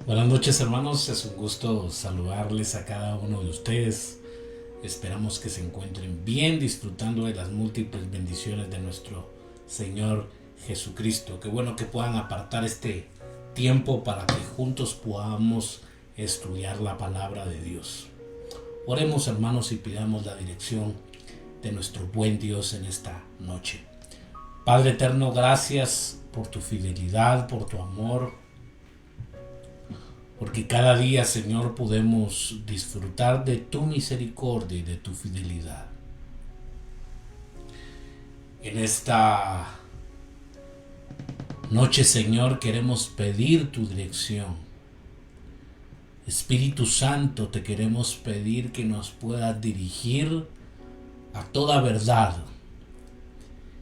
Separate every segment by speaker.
Speaker 1: Buenas noches, hermanos, es un gusto saludarles a cada uno de ustedes. Esperamos que se encuentren bien, disfrutando de las múltiples bendiciones de nuestro Señor Jesucristo. Qué bueno que puedan apartar este tiempo para que juntos podamos estudiar la palabra de Dios. Oremos, hermanos, y pidamos la dirección de nuestro buen Dios en esta noche. Padre eterno, gracias por tu fidelidad, por tu amor, porque cada día, Señor, podemos disfrutar de tu misericordia y de tu fidelidad. En esta noche, Señor, queremos pedir tu dirección. Espíritu Santo, te queremos pedir que nos puedas dirigir a toda verdad,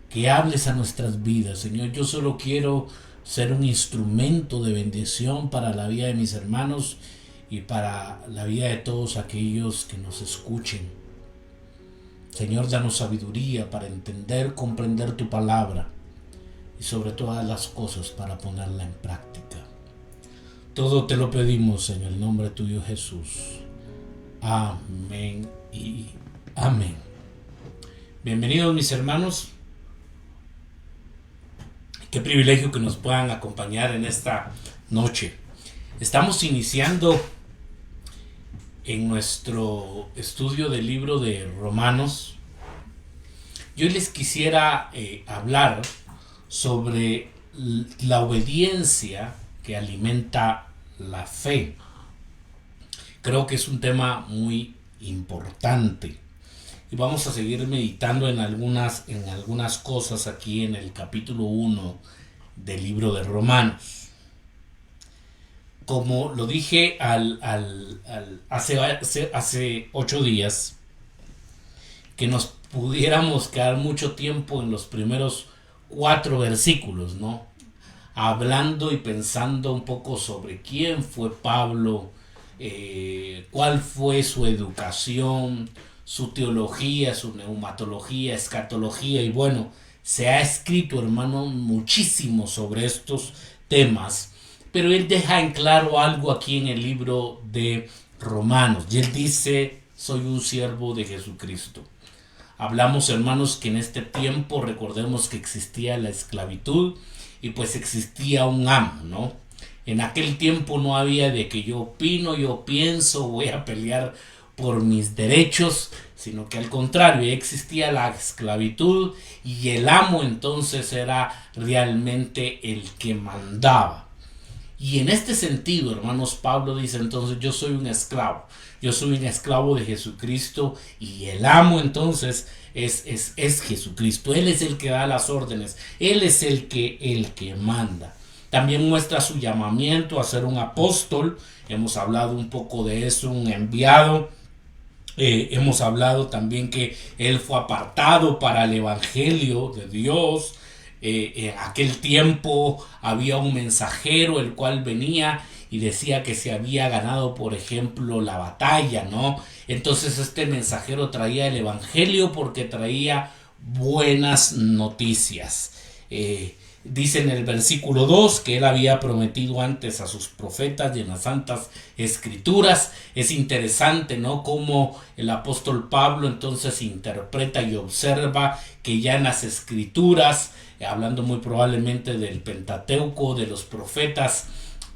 Speaker 1: que hables a nuestras vidas, Señor. Yo solo quiero ser un instrumento de bendición para la vida de mis hermanos y para la vida de todos aquellos que nos escuchen. Señor, danos sabiduría para entender, comprender tu palabra y sobre todas las cosas para ponerla en práctica. Todo te lo pedimos en el nombre tuyo, Jesús. Amén y amén. Bienvenidos, mis hermanos. Qué privilegio que nos puedan acompañar en esta noche. Estamos iniciando en nuestro estudio del libro de Romanos. Yo les quisiera hablar sobre la obediencia que alimenta la fe. Creo que es un tema muy importante. Y vamos a seguir meditando en algunas cosas aquí en el capítulo 1 del libro de Romanos. Como lo dije hace 8 días, que nos pudiéramos quedar mucho tiempo en los primeros 4 versículos, ¿no? Hablando y pensando un poco sobre quién fue Pablo, cuál fue su educación, su teología, su neumatología, escatología, y bueno, se ha escrito, hermano, muchísimo sobre estos temas, pero él deja en claro algo aquí en el libro de Romanos, y él dice: soy un siervo de Jesucristo. Hablamos, hermanos, que en este tiempo recordemos que existía la esclavitud y pues existía un amo, ¿no? En aquel tiempo no había de que yo opino, yo pienso, voy a pelear por mis derechos, sino que al contrario, existía la esclavitud y el amo entonces era realmente el que mandaba. Y en este sentido, hermanos, Pablo dice entonces: yo soy un esclavo de Jesucristo, y el amo entonces es Jesucristo. Él es el que da las órdenes, él es el que manda. También muestra su llamamiento a ser un apóstol. Hemos hablado un poco de eso, un enviado. Hemos hablado también que él fue apartado para el evangelio de Dios. En aquel tiempo había un mensajero el cual venía y decía que se había ganado, por ejemplo, la batalla, ¿no? Entonces este mensajero traía el evangelio porque traía buenas noticias. Dice en el versículo 2 que él había prometido antes a sus profetas y en las santas escrituras. Es interesante, ¿no?, cómo el apóstol Pablo entonces interpreta y observa que ya en las escrituras, hablando muy probablemente del Pentateuco, de los profetas,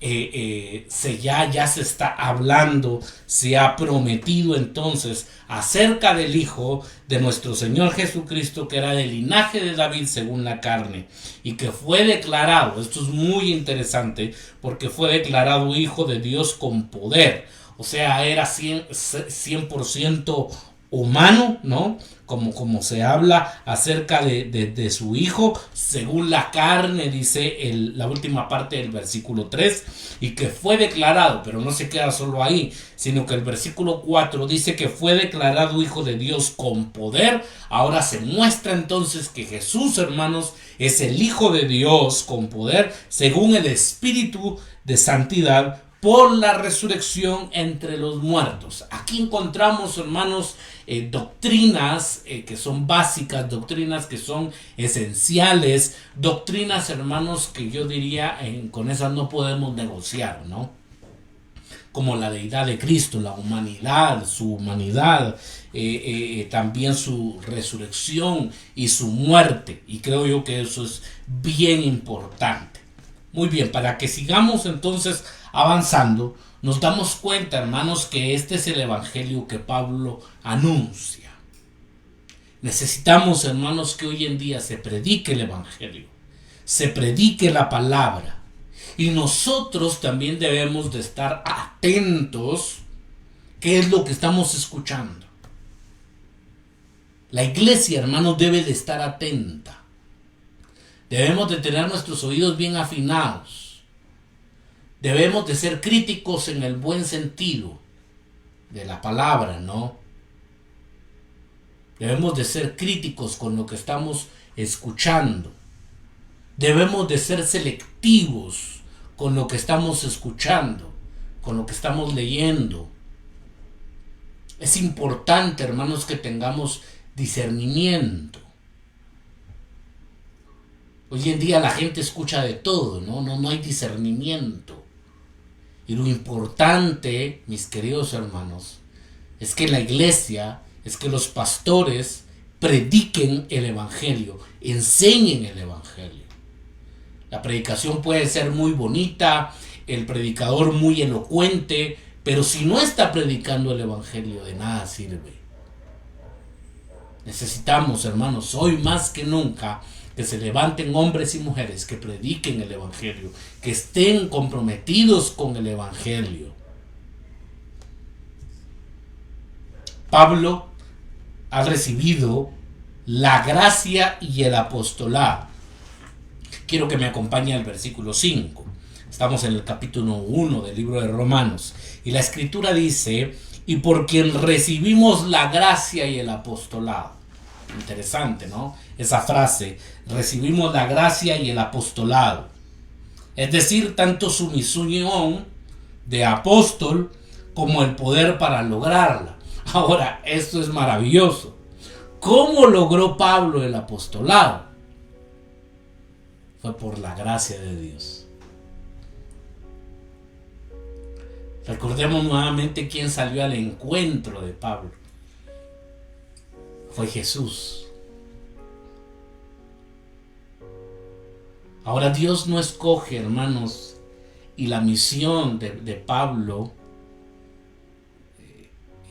Speaker 1: ya se está hablando, se ha prometido entonces acerca del Hijo de nuestro Señor Jesucristo, que era del linaje de David según la carne, y que fue declarado, esto es muy interesante, porque fue declarado Hijo de Dios con poder. O sea, era 100% humano, ¿no? Como se habla acerca de su hijo, según la carne, dice la última parte del versículo 3, y que fue declarado, pero no se queda solo ahí, sino que el versículo 4 dice que fue declarado Hijo de Dios con poder. Ahora se muestra entonces que Jesús, hermanos, es el Hijo de Dios con poder, según el Espíritu de santidad, por la resurrección entre los muertos. Aquí encontramos, hermanos, doctrinas que son básicas, doctrinas que son esenciales, doctrinas, hermanos, que yo diría con esas no podemos negociar, ¿no? como la deidad de Cristo, la humanidad, su humanidad, también su resurrección y su muerte. Y creo yo que eso es bien importante. Muy bien, para que sigamos entonces avanzando, nos damos cuenta, hermanos, que este es el evangelio que Pablo anuncia. Necesitamos, hermanos, que hoy en día se predique el evangelio, se predique la palabra. Y nosotros también debemos de estar atentos qué es lo que estamos escuchando. La iglesia, hermanos, debe de estar atenta. Debemos de tener nuestros oídos bien afinados. Debemos de ser críticos en el buen sentido de la palabra, ¿no? Debemos de ser críticos con lo que estamos escuchando. Debemos de ser selectivos con lo que estamos escuchando, con lo que estamos leyendo. Es importante, hermanos, que tengamos discernimiento. Hoy en día la gente escucha de todo, ¿no? No hay discernimiento. Y lo importante, mis queridos hermanos, es que la iglesia, es que los pastores prediquen el evangelio, enseñen el evangelio. La predicación puede ser muy bonita, el predicador muy elocuente, pero si no está predicando el evangelio, de nada sirve. Necesitamos, hermanos, hoy más que nunca, que se levanten hombres y mujeres que prediquen el evangelio, que estén comprometidos con el evangelio. Pablo ha recibido la gracia y el apostolado. Quiero que me acompañe al versículo 5. Estamos en el capítulo 1 del libro de Romanos. Y la escritura dice, y por quien recibimos la gracia y el apostolado. Interesante, ¿no? Esa frase, recibimos la gracia y el apostolado. Es decir, tanto su misión de apóstol como el poder para lograrla. Ahora, esto es maravilloso. ¿Cómo logró Pablo el apostolado? Fue por la gracia de Dios. Recordemos nuevamente quién salió al encuentro de Pablo. Fue Jesús. Ahora Dios no escoge, hermanos, y la misión de Pablo,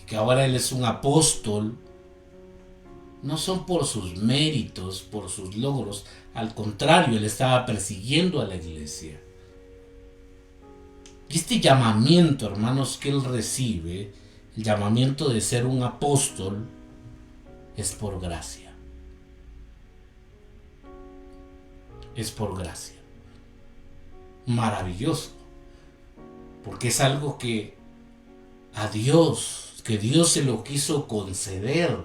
Speaker 1: que ahora él es un apóstol, no son por sus méritos, por sus logros. Al contrario, él estaba persiguiendo a la iglesia. Y este llamamiento, hermanos, que él recibe, el llamamiento de ser un apóstol, es por gracia. Es por gracia. Maravilloso. Porque es algo que Dios se lo quiso conceder.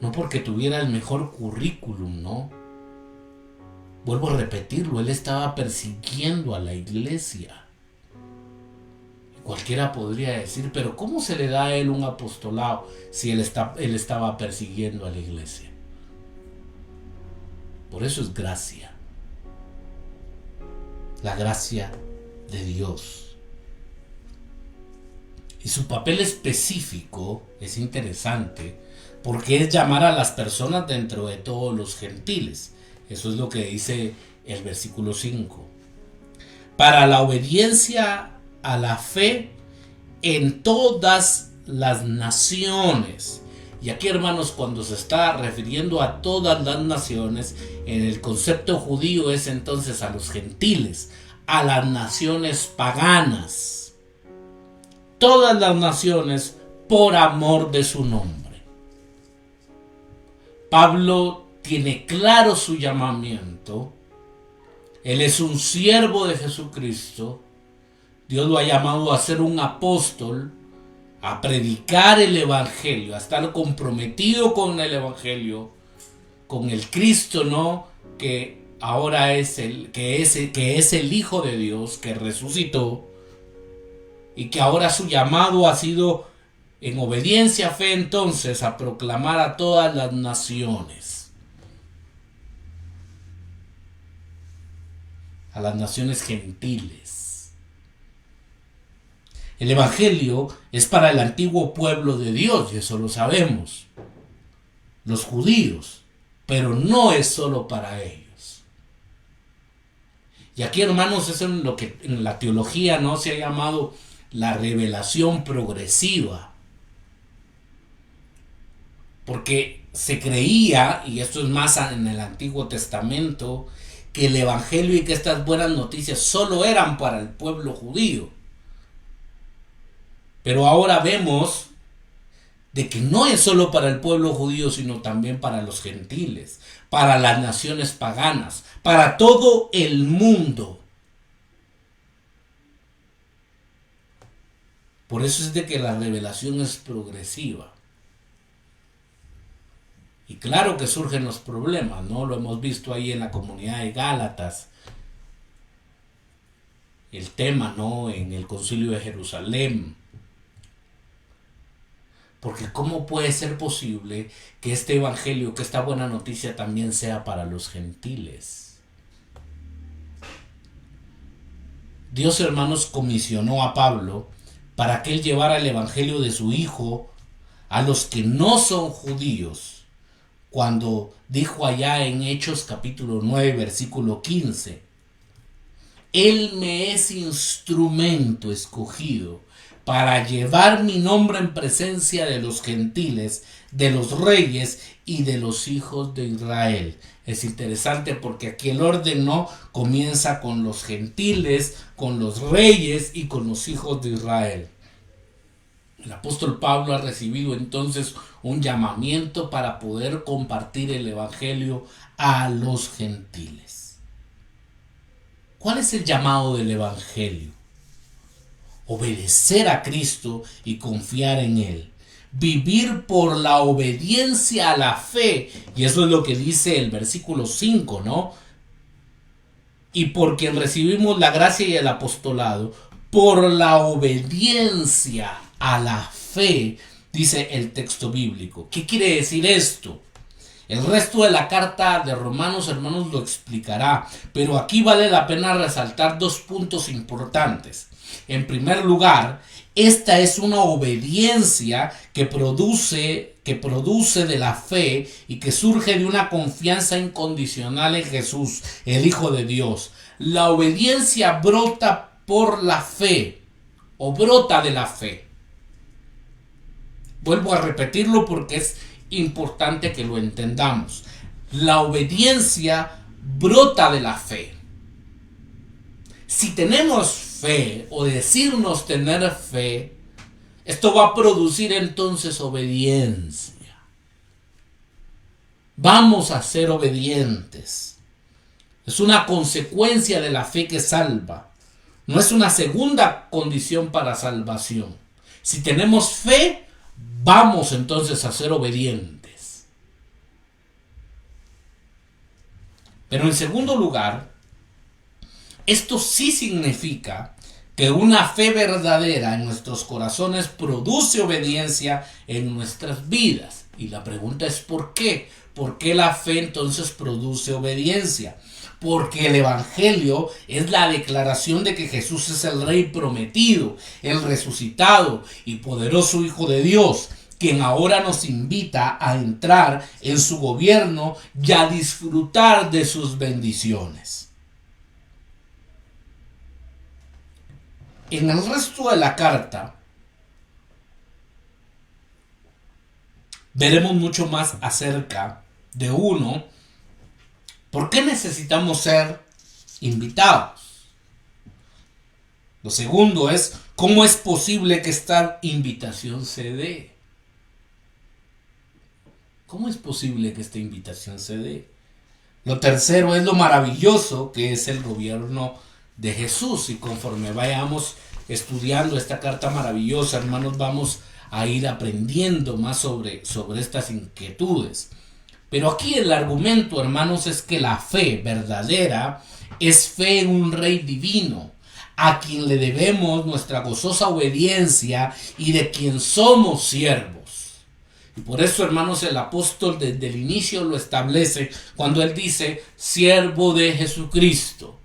Speaker 1: No porque tuviera el mejor currículum, ¿no? Vuelvo a repetirlo, él estaba persiguiendo a la iglesia. Cualquiera podría decir, pero ¿cómo se le da a él un apostolado si él estaba persiguiendo a la iglesia? Por eso es gracia. La gracia de Dios. Y su papel específico es interesante porque es llamar a las personas dentro de todos los gentiles. Eso es lo que dice el versículo 5. Para la obediencia a la fe en todas las naciones. Y aquí, hermanos, cuando se está refiriendo a todas las naciones, en el concepto judío es entonces a los gentiles, a las naciones paganas. Todas las naciones por amor de su nombre. Pablo tiene claro su llamamiento. Él es un siervo de Jesucristo. Dios lo ha llamado a ser un apóstol, a predicar el evangelio, a estar comprometido con el evangelio, con el Cristo, ¿no? Que ahora es que es el Hijo de Dios, que resucitó, y que ahora su llamado ha sido en obediencia a fe entonces a proclamar a todas las naciones. a las naciones gentiles. El Evangelio es para el antiguo pueblo de Dios, y eso lo sabemos, los judíos, pero no es solo para ellos. Y aquí, hermanos, es en lo que en la teología no se ha llamado la revelación progresiva. Porque se creía, y esto es más en el Antiguo Testamento, que el Evangelio y que estas buenas noticias solo eran para el pueblo judío. Pero ahora vemos de que no es solo para el pueblo judío, sino también para los gentiles, para las naciones paganas, para todo el mundo. Por eso es de que la revelación es progresiva. Y claro que surgen los problemas, ¿no? Lo hemos visto ahí en la comunidad de Gálatas. El tema, ¿no? En el Concilio de Jerusalén. Porque ¿cómo puede ser posible que este evangelio, que esta buena noticia también sea para los gentiles? Dios, hermanos, comisionó a Pablo para que él llevara el evangelio de su Hijo a los que no son judíos. Cuando dijo allá en Hechos capítulo 9, versículo 15, Él me es instrumento escogido para llevar mi nombre en presencia de los gentiles, de los reyes y de los hijos de Israel. Es interesante porque aquí el orden no comienza con los gentiles, con los reyes y con los hijos de Israel. El apóstol Pablo ha recibido entonces un llamamiento para poder compartir el evangelio a los gentiles. ¿Cuál es el llamado del evangelio? Obedecer a Cristo y confiar en Él. Vivir por la obediencia a la fe. Y eso es lo que dice el versículo 5, ¿no? Y por quien recibimos la gracia y el apostolado, por la obediencia a la fe, dice el texto bíblico. ¿Qué quiere decir esto? El resto de la carta de Romanos, hermanos, lo explicará, pero aquí vale la pena resaltar dos puntos importantes. En primer lugar, esta es una obediencia que produce de la fe y que surge de una confianza incondicional en Jesús, el Hijo de Dios. La obediencia brota por la fe, o brota de la fe. Vuelvo a repetirlo porque es importante que lo entendamos. La obediencia brota de la fe. Si tenemos fe o decirnos tener fe, esto va a producir entonces obediencia. Vamos a ser obedientes. Es una consecuencia de la fe que salva. No es una segunda condición para salvación. Si tenemos fe, vamos entonces a ser obedientes. Pero en segundo lugar, esto sí significa que una fe verdadera en nuestros corazones produce obediencia en nuestras vidas. Y la pregunta es ¿por qué? ¿Por qué la fe entonces produce obediencia? Porque el evangelio es la declaración de que Jesús es el Rey prometido, el resucitado y poderoso Hijo de Dios, quien ahora nos invita a entrar en su gobierno y a disfrutar de sus bendiciones. En el resto de la carta veremos mucho más acerca de ¿por qué necesitamos ser invitados? Lo segundo es, ¿cómo es posible que esta invitación se dé? ¿Cómo es posible que esta invitación se dé? Lo tercero es lo maravilloso que es el gobierno de Jesús. Y conforme vayamos estudiando esta carta maravillosa, hermanos, vamos a ir aprendiendo más sobre estas inquietudes. Pero aquí el argumento, hermanos, es que la fe verdadera es fe en un Rey divino, a quien le debemos nuestra gozosa obediencia y de quien somos siervos. Y por eso, hermanos, el apóstol desde el inicio lo establece cuando él dice, siervo de Jesucristo.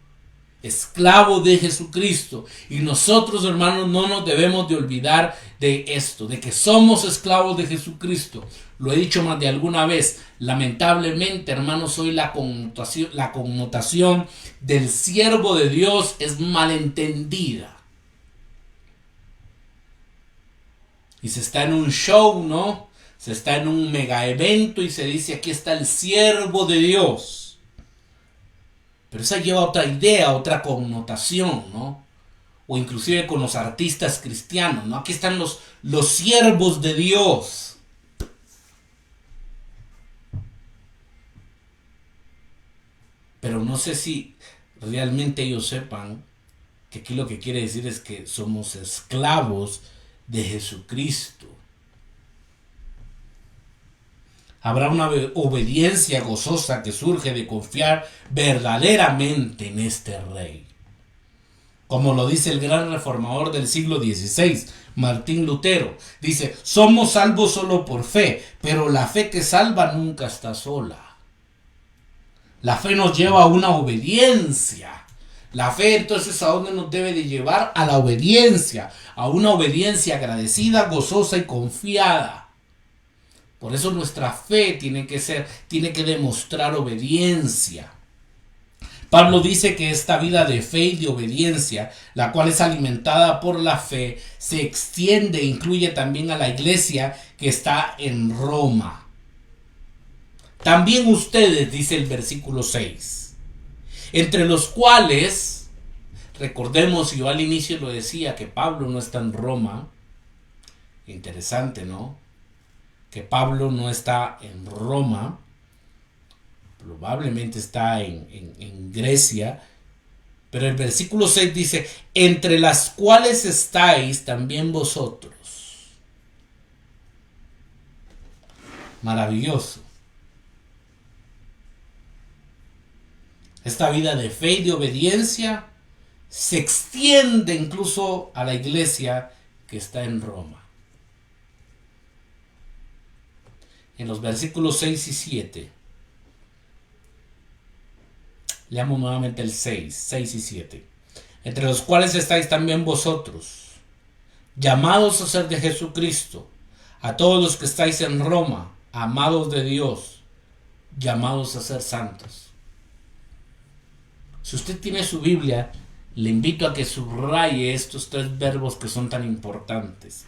Speaker 1: esclavo de Jesucristo. Y nosotros, hermanos, no nos debemos de olvidar de esto, de que somos esclavos de Jesucristo. Lo he dicho más de alguna vez. Lamentablemente, hermanos, hoy la connotación del siervo de Dios es malentendida. Y se está en un show, ¿no? Se está en un mega evento y se dice: aquí está el siervo de Dios. Pero esa lleva otra idea, otra connotación, ¿no? O inclusive con los artistas cristianos, ¿no? Aquí están los siervos de Dios. Pero no sé si realmente ellos sepan que aquí lo que quiere decir es que somos esclavos de Jesucristo. Habrá una obediencia gozosa que surge de confiar verdaderamente en este Rey. Como lo dice el gran reformador del siglo XVI, Martín Lutero. Dice: somos salvos solo por fe, pero la fe que salva nunca está sola. La fe nos lleva a una obediencia. La fe, entonces, ¿a dónde nos debe de llevar? A la obediencia, a una obediencia agradecida, gozosa y confiada. Por eso nuestra fe tiene que demostrar obediencia. Pablo dice que esta vida de fe y de obediencia, la cual es alimentada por la fe, se extiende e incluye también a la iglesia que está en Roma. También ustedes, dice el versículo 6, entre los cuales, recordemos, yo al inicio lo decía, que Pablo no está en Roma. Interesante, ¿no? Que Pablo no está en Roma, probablemente está en Grecia, pero el versículo 6 dice: entre las cuales estáis también vosotros. Maravilloso. Esta vida de fe y de obediencia se extiende incluso a la iglesia que está en Roma. En los versículos 6 y 7. Leamos nuevamente el 6 y 7. Entre los cuales estáis también vosotros, llamados a ser de Jesucristo, a todos los que estáis en Roma, amados de Dios, llamados a ser santos. Si usted tiene su Biblia, le invito a que subraye estos tres verbos que son tan importantes.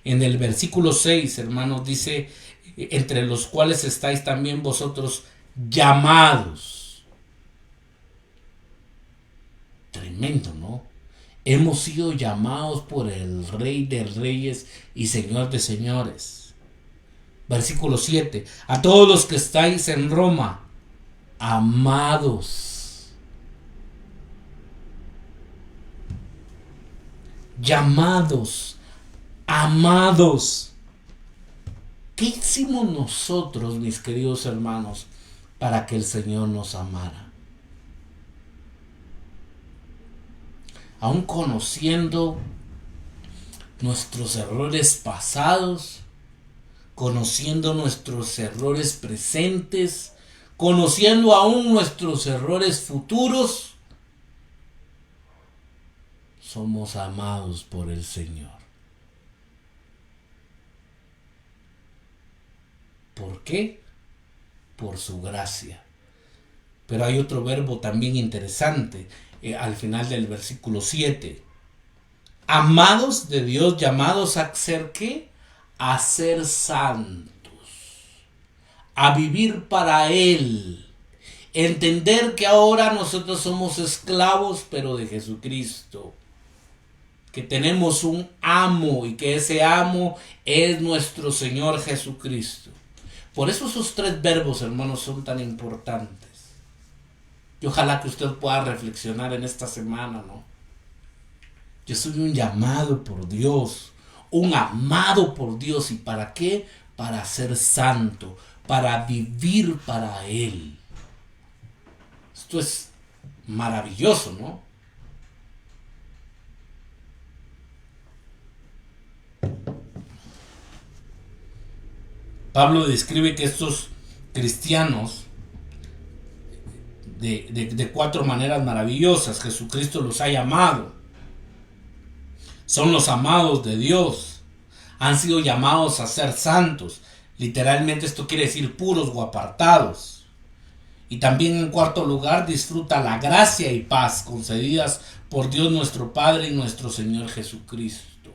Speaker 1: En el versículo 6, hermanos, dice: entre los cuales estáis también vosotros llamados. Tremendo, ¿no? Hemos sido llamados por el Rey de Reyes y Señor de Señores. Versículo 7. A todos los que estáis en Roma, amados. Llamados, amados. ¿Qué hicimos nosotros, mis queridos hermanos, para que el Señor nos amara? Aún conociendo nuestros errores pasados, conociendo nuestros errores presentes, conociendo aún nuestros errores futuros, somos amados por el Señor. ¿Por qué? Por su gracia. Pero hay otro verbo también interesante al final del versículo 7. Amados de Dios, llamados a ser ¿qué? A ser santos. A vivir para Él. Entender que ahora nosotros somos esclavos, pero de Jesucristo. Que tenemos un amo y que ese amo es nuestro Señor Jesucristo. Por eso esos tres verbos, hermanos, son tan importantes. Y ojalá que usted pueda reflexionar en esta semana, ¿no? Yo soy un llamado por Dios, un amado por Dios. ¿Y para qué? Para ser santo, para vivir para Él. Esto es maravilloso, ¿no? Pablo describe que estos cristianos de cuatro maneras maravillosas. Jesucristo los ha llamado. Son los amados de Dios. Han sido llamados a ser santos. Literalmente esto quiere decir puros o apartados. Y también en cuarto lugar, disfruta la gracia y paz concedidas por Dios nuestro Padre y nuestro Señor Jesucristo.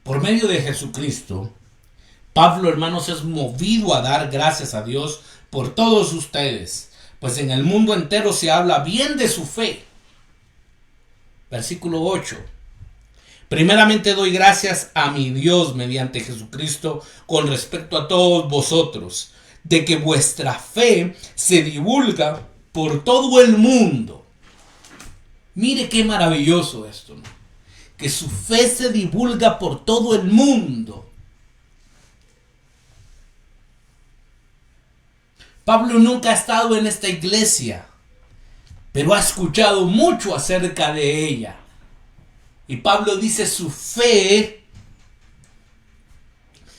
Speaker 1: Por medio de Jesucristo, Pablo, hermanos, es movido a dar gracias a Dios por todos ustedes, pues en el mundo entero se habla bien de su fe. Versículo 8. Primeramente doy gracias a mi Dios mediante Jesucristo con respecto a todos vosotros, de que vuestra fe se divulga por todo el mundo. Mire qué maravilloso esto, ¿no? Que su fe se divulga por todo el mundo. Pablo nunca ha estado en esta iglesia, pero ha escuchado mucho acerca de ella. Y Pablo dice su fe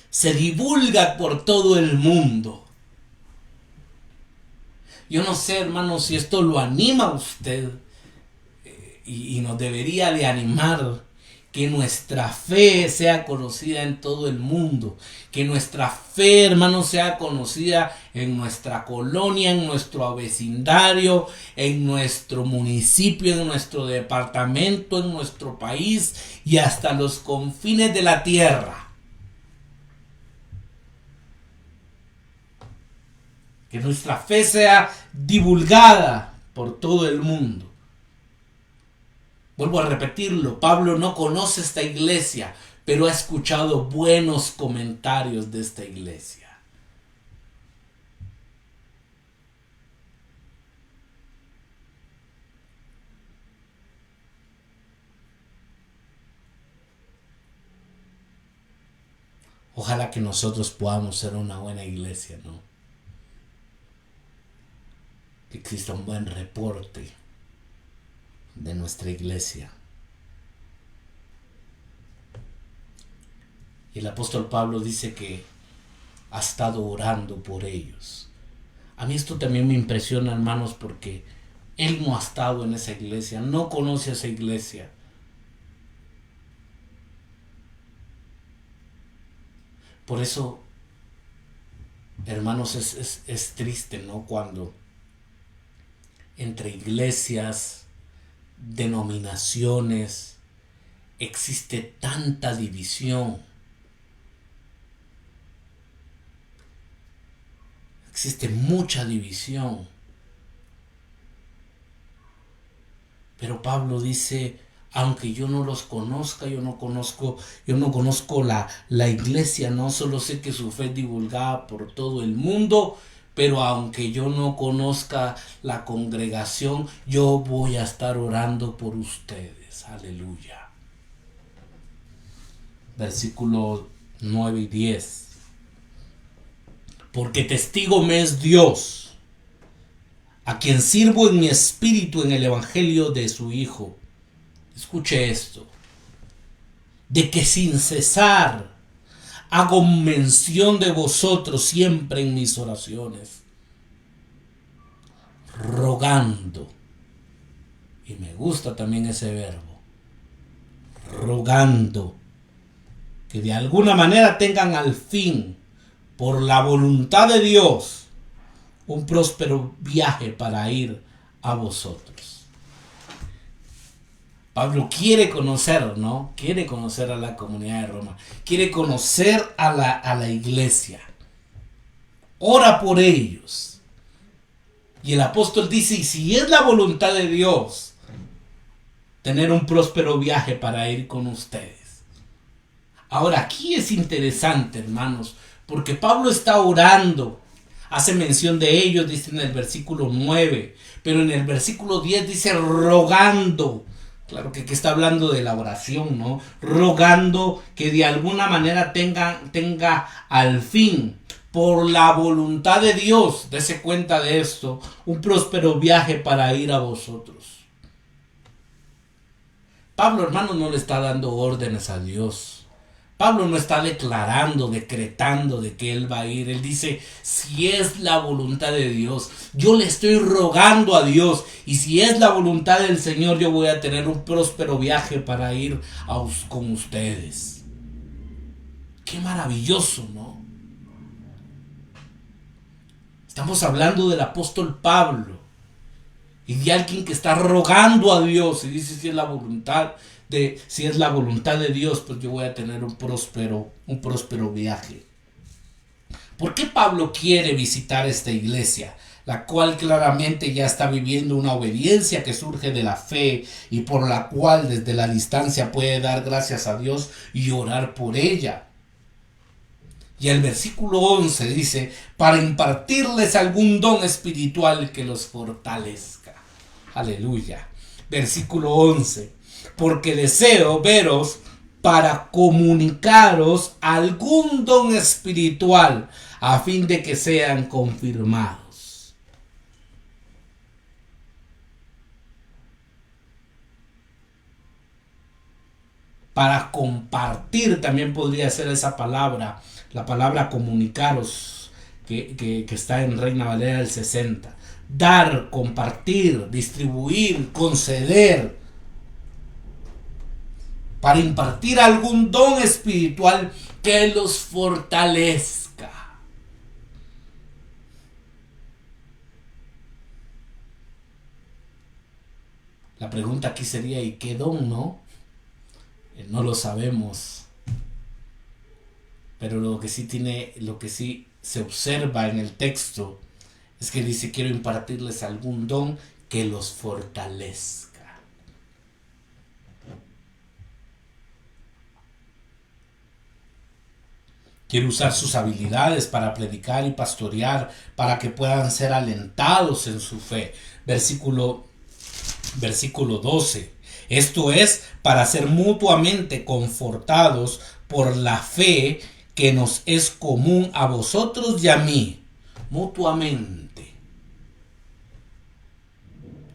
Speaker 1: se divulga por todo el mundo. Yo no sé, hermano, si esto lo anima a usted y nos debería de animar. Que nuestra fe sea conocida en todo el mundo. Que nuestra fe, hermanos, sea conocida en nuestra colonia, en nuestro vecindario, en nuestro municipio, en nuestro departamento, en nuestro país y hasta los confines de la tierra. Que nuestra fe sea divulgada por todo el mundo. Vuelvo a repetirlo, Pablo no conoce esta iglesia, pero ha escuchado buenos comentarios de esta iglesia. Ojalá que nosotros podamos ser una buena iglesia, ¿no? Que exista un buen reporte de nuestra iglesia. Y el apóstol Pablo dice que ha estado orando por ellos. A mí esto también me impresiona, hermanos, porque él no ha estado en esa iglesia, no conoce a esa iglesia. Por eso, hermanos, es triste, ¿no? Cuando entre iglesias, denominaciones, existe tanta división. Existe mucha división. Pero Pablo dice, aunque yo no los conozca, yo no conozco la iglesia, no solo sé que su fe es divulgada por todo el mundo, pero aunque yo no conozca la congregación, yo voy a estar orando por ustedes. Aleluya. Versículos 9 y 10. Porque testigo me es Dios, a quien sirvo en mi espíritu en el evangelio de su Hijo. Escuche esto. De que sin cesar hago mención de vosotros siempre en mis oraciones, rogando. Y me gusta también ese verbo. Rogando. Que de alguna manera tengan al fin, por la voluntad de Dios, un próspero viaje para ir a vosotros. Pablo quiere conocer, ¿no? Quiere conocer a la comunidad de Roma. Quiere conocer a la iglesia. Ora por ellos. Y el apóstol dice, y si es la voluntad de Dios, tener un próspero viaje para ir con ustedes. Ahora, aquí es interesante, hermanos, porque Pablo está orando. Hace mención de ellos, dice en el versículo 9. Pero en el versículo 10 dice rogando. Claro que está hablando de la oración, ¿no? Rogando que de alguna manera tenga al fin, por la voluntad de Dios, dése cuenta de esto, un próspero viaje para ir a vosotros. Pablo, hermano, no le está dando órdenes a Dios. Pablo no está declarando, decretando de que él va a ir. Él dice, si es la voluntad de Dios, yo le estoy rogando a Dios. Y si es la voluntad del Señor, yo voy a tener un próspero viaje para ir con ustedes. Qué maravilloso, ¿no? Estamos hablando del apóstol Pablo y de alguien que está rogando a Dios y dice, si es la voluntad de Dios, pues yo voy a tener un próspero viaje. ¿Por qué Pablo quiere visitar esta iglesia, la cual claramente ya está viviendo una obediencia que surge de la fe y por la cual desde la distancia puede dar gracias a Dios y orar por ella? Y el versículo 11 dice, para impartirles algún don espiritual que los fortalezca. Aleluya. Versículo 11, porque deseo veros para comunicaros algún don espiritual a fin de que sean confirmados. Para compartir también podría ser esa palabra, la palabra comunicaros, que está en Reina Valera del 60. Dar, compartir, distribuir, conceder. Para impartir algún don espiritual que los fortalezca. La pregunta aquí sería, ¿y qué don, no? No lo sabemos. Pero lo que sí se observa en el texto es que dice, quiero impartirles algún don que los fortalezca. Quiero usar sus habilidades para predicar y pastorear, para que puedan ser alentados en su fe. Versículo 12. Esto es, para ser mutuamente confortados por la fe que nos es común a vosotros y a mí. Mutuamente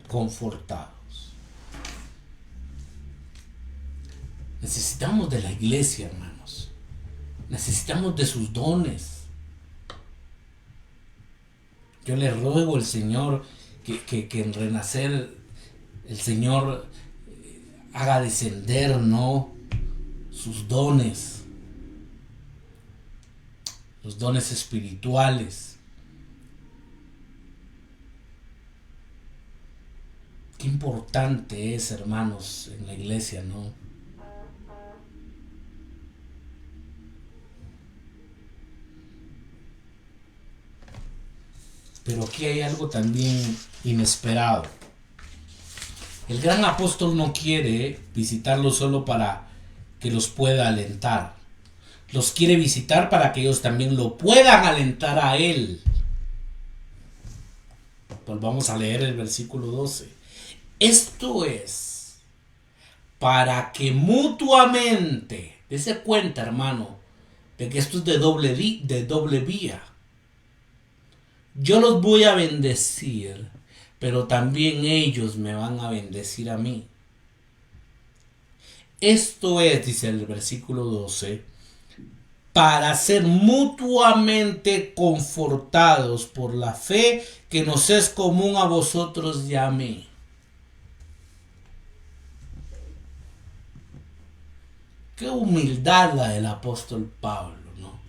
Speaker 1: confortados. Necesitamos de la iglesia, hermanos. Necesitamos de sus dones. Yo le ruego al Señor que en Renacer el Señor haga descender, ¿no?, sus dones, los dones espirituales. Qué importante es, hermanos, en la iglesia, ¿no? Pero aquí hay algo también inesperado. El gran apóstol no quiere visitarlos solo para que los pueda alentar. Los quiere visitar para que ellos también lo puedan alentar a él. Volvamos a leer el versículo 12. Esto es para que mutuamente, dése cuenta, hermano, de que esto es de doble vía. Yo los voy a bendecir, pero también ellos me van a bendecir a mí. Esto es, dice el versículo 12, para ser mutuamente confortados por la fe que nos es común a vosotros y a mí. Qué humildad la del apóstol Pablo, ¿no?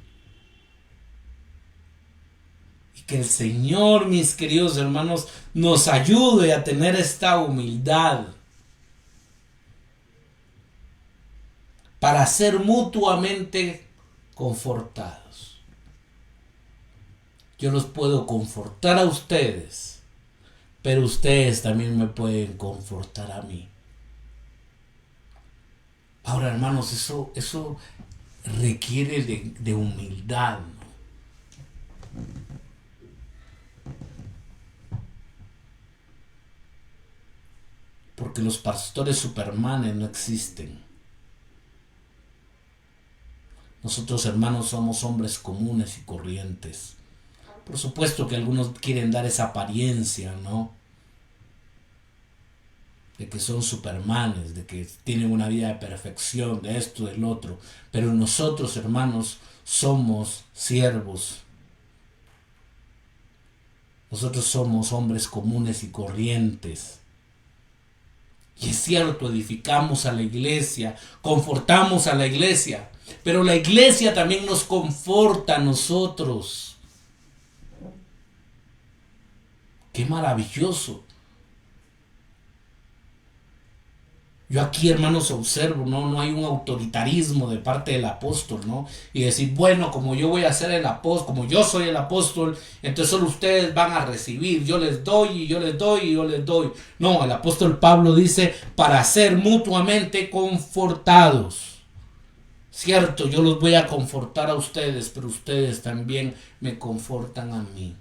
Speaker 1: Y que el Señor, mis queridos hermanos, nos ayude a tener esta humildad para ser mutuamente confortados. Yo los puedo confortar a ustedes, pero ustedes también me pueden confortar a mí. Ahora, hermanos, eso requiere de humildad, ¿no? Porque los pastores supermanes no existen. Nosotros, hermanos, somos hombres comunes y corrientes. Por supuesto que algunos quieren dar esa apariencia, ¿no?, de que son supermanes, de que tienen una vida de perfección, de esto, del otro. Pero nosotros, hermanos, somos siervos. Nosotros somos hombres comunes y corrientes. Y es cierto, edificamos a la iglesia, confortamos a la iglesia, pero la iglesia también nos conforta a nosotros. ¡Qué maravilloso! Yo aquí, hermanos, observo, no hay un autoritarismo de parte del apóstol, ¿no? Y decir, bueno, como yo voy a ser el apóstol, como yo soy el apóstol, entonces solo ustedes van a recibir, yo les doy y yo les doy y yo les doy. No, el apóstol Pablo dice, para ser mutuamente confortados. Cierto, yo los voy a confortar a ustedes, pero ustedes también me confortan a mí.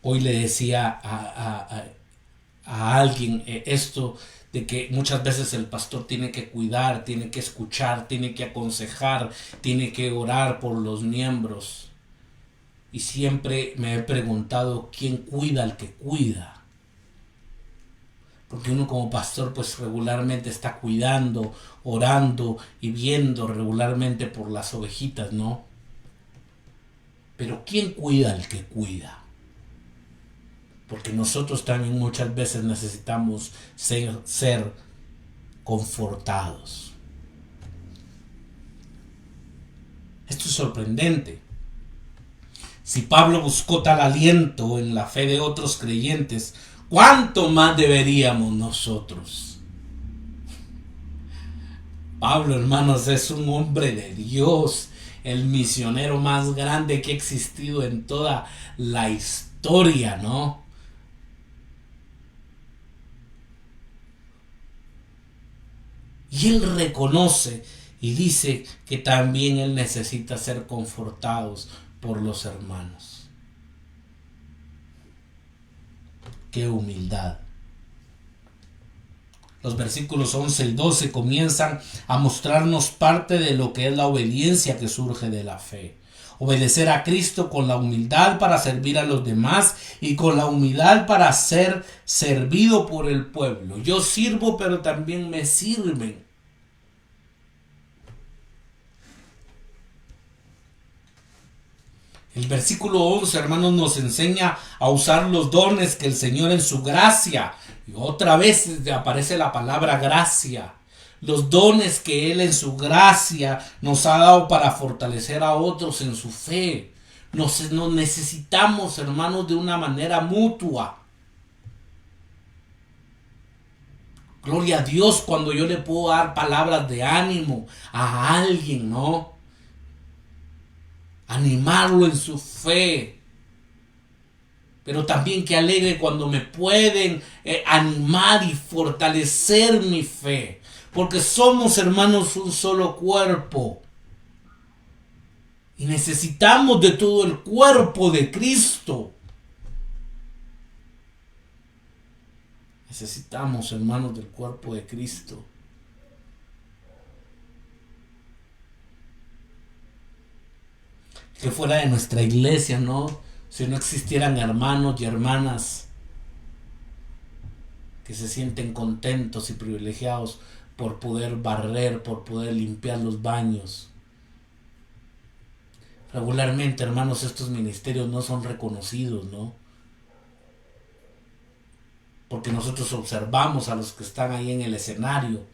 Speaker 1: Hoy le decía a alguien esto de que muchas veces el pastor tiene que cuidar, tiene que escuchar, tiene que aconsejar, tiene que orar por los miembros. Y siempre me he preguntado quién cuida al que cuida. Porque uno como pastor pues regularmente está cuidando, orando y viendo regularmente por las ovejitas, ¿no? Pero ¿quién cuida al que cuida? Porque nosotros también muchas veces necesitamos ser confortados. Esto es sorprendente. Si Pablo buscó tal aliento en la fe de otros creyentes, ¿cuánto más deberíamos nosotros? Pablo, hermanos, es un hombre de Dios, el misionero más grande que ha existido en toda la historia, ¿no? Y él reconoce y dice que también él necesita ser confortados por los hermanos. ¡Qué humildad! Los versículos 11 y 12 comienzan a mostrarnos parte de lo que es la obediencia que surge de la fe. Obedecer a Cristo con la humildad para servir a los demás y con la humildad para ser servido por el pueblo. Yo sirvo, pero también me sirven. El versículo 11, hermanos, nos enseña a usar los dones que el Señor en su gracia, y otra vez aparece la palabra gracia, los dones que Él en su gracia nos ha dado para fortalecer a otros en su fe. Nos necesitamos, hermanos, de una manera mutua. Gloria a Dios cuando yo le puedo dar palabras de ánimo a alguien, ¿no? Animarlo en su fe, pero también que alegre cuando me pueden animar y fortalecer mi fe, porque somos, hermanos, un solo cuerpo y necesitamos de todo el cuerpo de Cristo. Necesitamos, hermanos, del cuerpo de Cristo. Que fuera de nuestra iglesia, ¿no? Si no existieran hermanos y hermanas que se sienten contentos y privilegiados por poder barrer, por poder limpiar los baños. Regularmente, hermanos, estos ministerios no son reconocidos, ¿no? Porque nosotros observamos a los que están ahí en el escenario,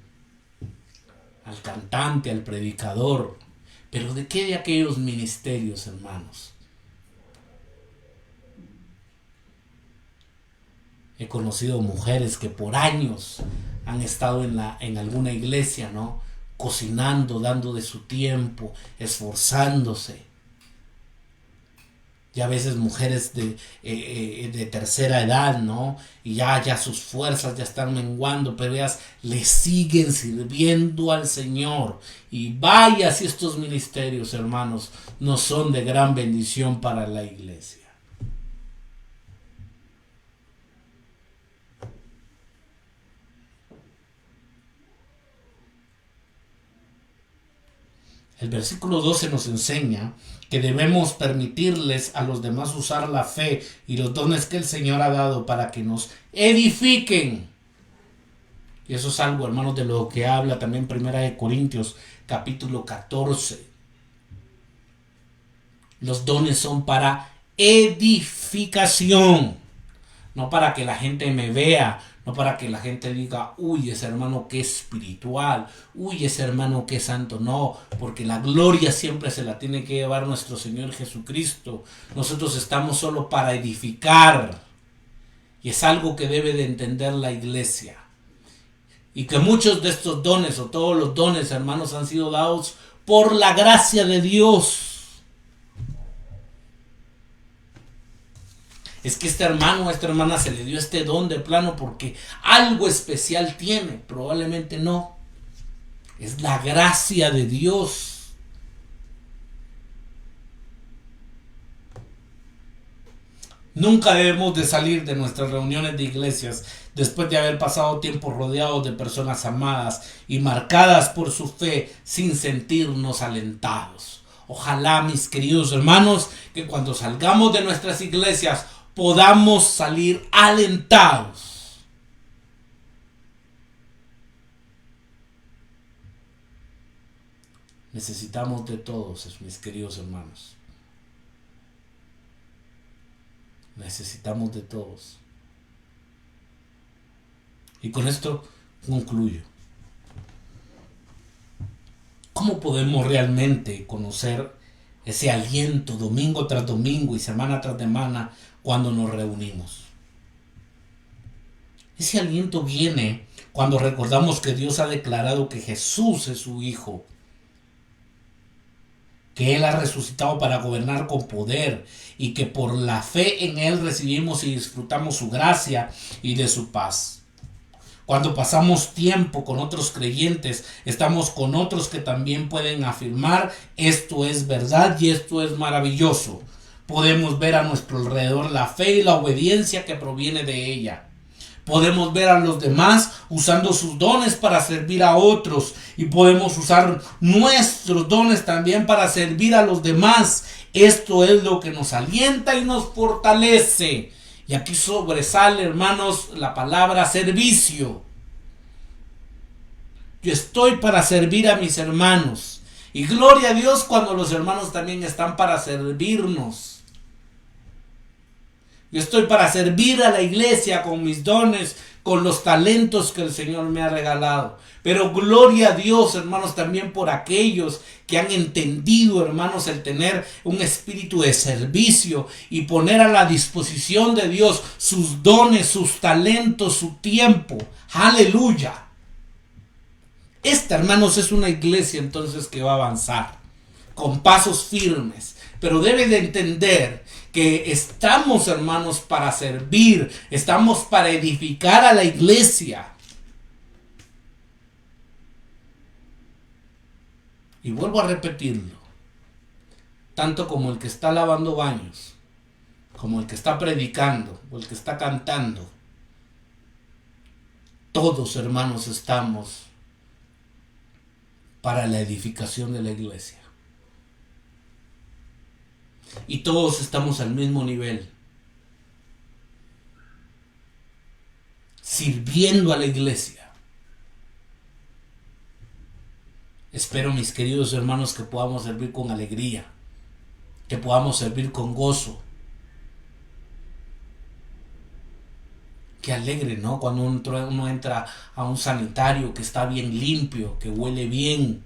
Speaker 1: al cantante, al predicador. Pero ¿de qué de aquellos ministerios, hermanos? He conocido mujeres que por años han estado en alguna iglesia, ¿no? Cocinando, dando de su tiempo, esforzándose. Y a veces mujeres de tercera edad, ¿no? Y ya sus fuerzas ya están menguando, pero ellas le siguen sirviendo al Señor. Y vaya si estos ministerios, hermanos, no son de gran bendición para la iglesia. El versículo 12 nos enseña que debemos permitirles a los demás usar la fe y los dones que el Señor ha dado para que nos edifiquen. Y eso es algo, hermanos, de lo que habla también Primera de Corintios, capítulo 14. Los dones son para edificación, no para que la gente me vea, no para que la gente diga, uy, ese hermano que espiritual, uy, ese hermano que santo. No, porque la gloria siempre se la tiene que llevar nuestro Señor Jesucristo. Nosotros estamos solo para edificar, y es algo que debe de entender la iglesia. Y que muchos de estos dones, o todos los dones, hermanos, han sido dados por la gracia de Dios. Es que este hermano o esta hermana se le dio este don de plano porque algo especial tiene. Probablemente no. Es la gracia de Dios. Nunca debemos de salir de nuestras reuniones de iglesias después de haber pasado tiempo rodeados de personas amadas y marcadas por su fe sin sentirnos alentados. Ojalá, mis queridos hermanos, que cuando salgamos de nuestras iglesias podamos salir alentados. Necesitamos de todos, mis queridos hermanos. Necesitamos de todos. Y con esto concluyo. ¿Cómo podemos realmente conocer ese aliento domingo tras domingo y semana tras semana cuando nos reunimos? Ese aliento viene cuando recordamos que Dios ha declarado que Jesús es su Hijo, que Él ha resucitado para gobernar con poder y que por la fe en Él recibimos y disfrutamos su gracia y de su paz. Cuando pasamos tiempo con otros creyentes, estamos con otros que también pueden afirmar esto es verdad y esto es maravilloso. Podemos ver a nuestro alrededor la fe y la obediencia que proviene de ella. Podemos ver a los demás usando sus dones para servir a otros y podemos usar nuestros dones también para servir a los demás. Esto es lo que nos alienta y nos fortalece. Y aquí sobresale, hermanos, la palabra servicio. Yo estoy para servir a mis hermanos. Y gloria a Dios cuando los hermanos también están para servirnos. Yo estoy para servir a la iglesia con mis dones, con los talentos que el Señor me ha regalado. Pero gloria a Dios, hermanos, también por aquellos que han entendido, hermanos, el tener un espíritu de servicio y poner a la disposición de Dios sus dones, sus talentos, su tiempo. Aleluya. Esta, hermanos, es una iglesia entonces que va a avanzar con pasos firmes. Pero debe de entender que estamos, hermanos, para servir. Estamos para edificar a la iglesia. Y vuelvo a repetirlo. Tanto como el que está lavando baños, como el que está predicando, o el que está cantando. Todos, hermanos, estamos para la edificación de la iglesia. Y todos estamos al mismo nivel, sirviendo a la iglesia. Espero, mis queridos hermanos, que podamos servir con alegría, que podamos servir con gozo. Qué alegre, ¿no? Cuando uno entra a un sanitario que está bien limpio, que huele bien.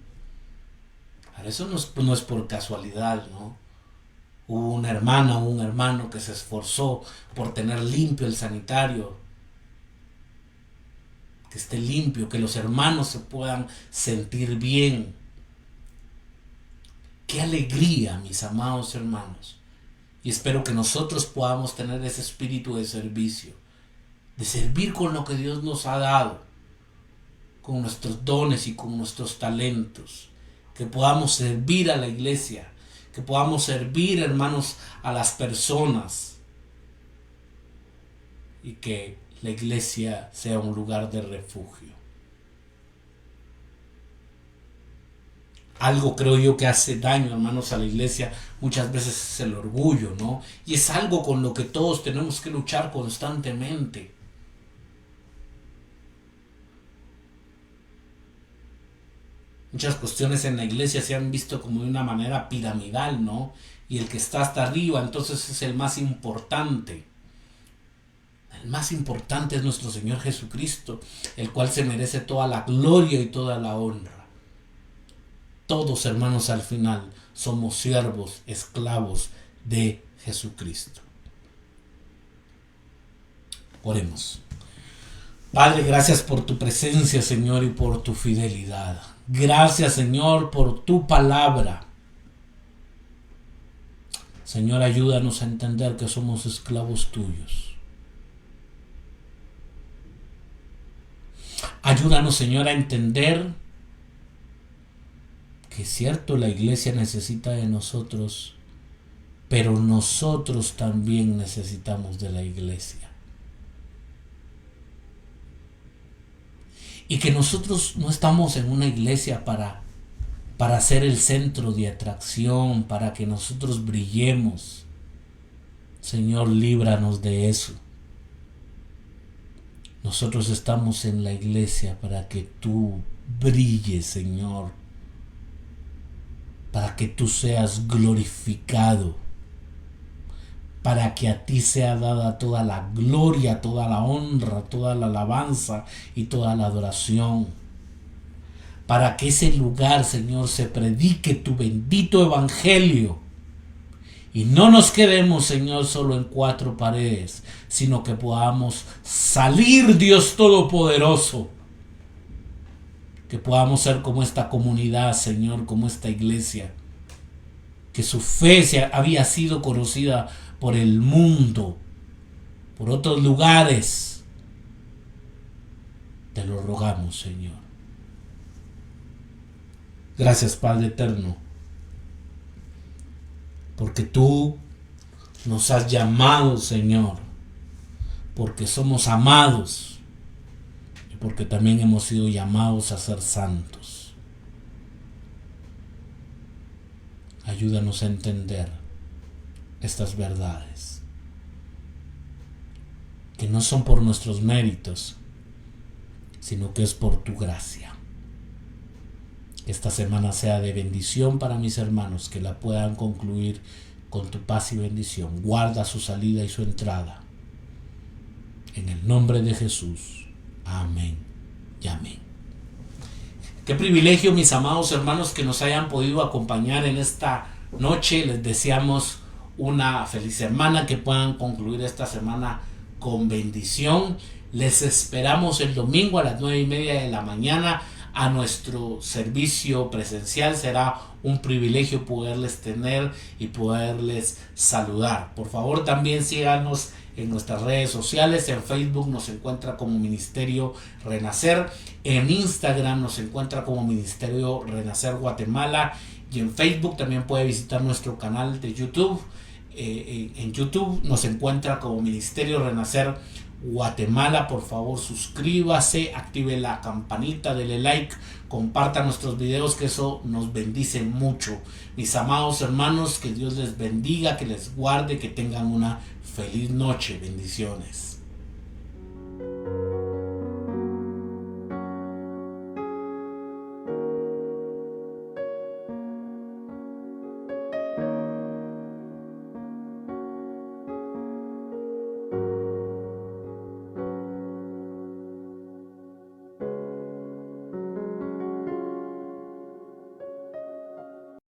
Speaker 1: Ahora, eso no es por casualidad, ¿no? Hubo una hermana o un hermano que se esforzó por tener limpio el sanitario, que esté limpio, que los hermanos se puedan sentir bien. Qué alegría, mis amados hermanos. Y espero que nosotros podamos tener ese espíritu de servicio, de servir con lo que Dios nos ha dado, con nuestros dones y con nuestros talentos, que podamos servir a la iglesia, que podamos servir, hermanos, a las personas y que la iglesia sea un lugar de refugio. Algo creo yo que hace daño, hermanos, a la iglesia muchas veces es el orgullo, ¿no? Y es algo con lo que todos tenemos que luchar constantemente. Muchas cuestiones en la iglesia se han visto como de una manera piramidal, ¿no? Y el que está hasta arriba entonces es el más importante. El más importante es nuestro Señor Jesucristo, el cual se merece toda la gloria y toda la honra. Todos, hermanos, al final somos siervos, esclavos de Jesucristo. Oremos. Padre, gracias por tu presencia, Señor, y por tu fidelidad. Gracias, Señor, por tu palabra. Señor, ayúdanos a entender que somos esclavos tuyos. Ayúdanos, Señor, a entender que es cierto, la iglesia necesita de nosotros, pero nosotros también necesitamos de la iglesia. Y que nosotros no estamos en una iglesia para ser el centro de atracción, para que nosotros brillemos. Señor, líbranos de eso. Nosotros estamos en la iglesia para que tú brilles, Señor. Para que tú seas glorificado, para que a ti sea dada toda la gloria, toda la honra, toda la alabanza y toda la adoración, para que ese lugar, Señor, se predique tu bendito evangelio y no nos quedemos, Señor, solo en cuatro paredes, sino que podamos salir, Dios Todopoderoso, que podamos ser como esta comunidad, Señor, como esta iglesia, que su fe había sido conocida por el mundo, por otros lugares. Te lo rogamos, Señor. Gracias, Padre eterno, porque tú nos has llamado, Señor, porque somos amados, porque también hemos sido llamados a ser santos. Ayúdanos a entender estas verdades, que no son por nuestros méritos, sino que es por tu gracia. Que esta semana sea de bendición para mis hermanos, que la puedan concluir con tu paz y bendición. Guarda su salida y su entrada. En el nombre de Jesús. Amén y amén. Qué privilegio, mis amados hermanos, que nos hayan podido acompañar en esta noche. Les deseamos una feliz semana, que puedan concluir esta semana con bendición. Les esperamos el domingo a las 9:30 de la mañana a nuestro servicio presencial. Será un privilegio poderles tener y poderles saludar. Por favor, también síganos en nuestras redes sociales. En Facebook nos encuentra como Ministerio Renacer, en Instagram nos encuentra como Ministerio Renacer Guatemala, y en Facebook también puede visitar nuestro canal de YouTube. En YouTube nos encuentra como Ministerio Renacer Guatemala. Por favor, suscríbase, active la campanita, dele like, comparta nuestros videos, que eso nos bendice mucho. Mis amados hermanos, que Dios les bendiga, que les guarde, que tengan una feliz noche. Bendiciones.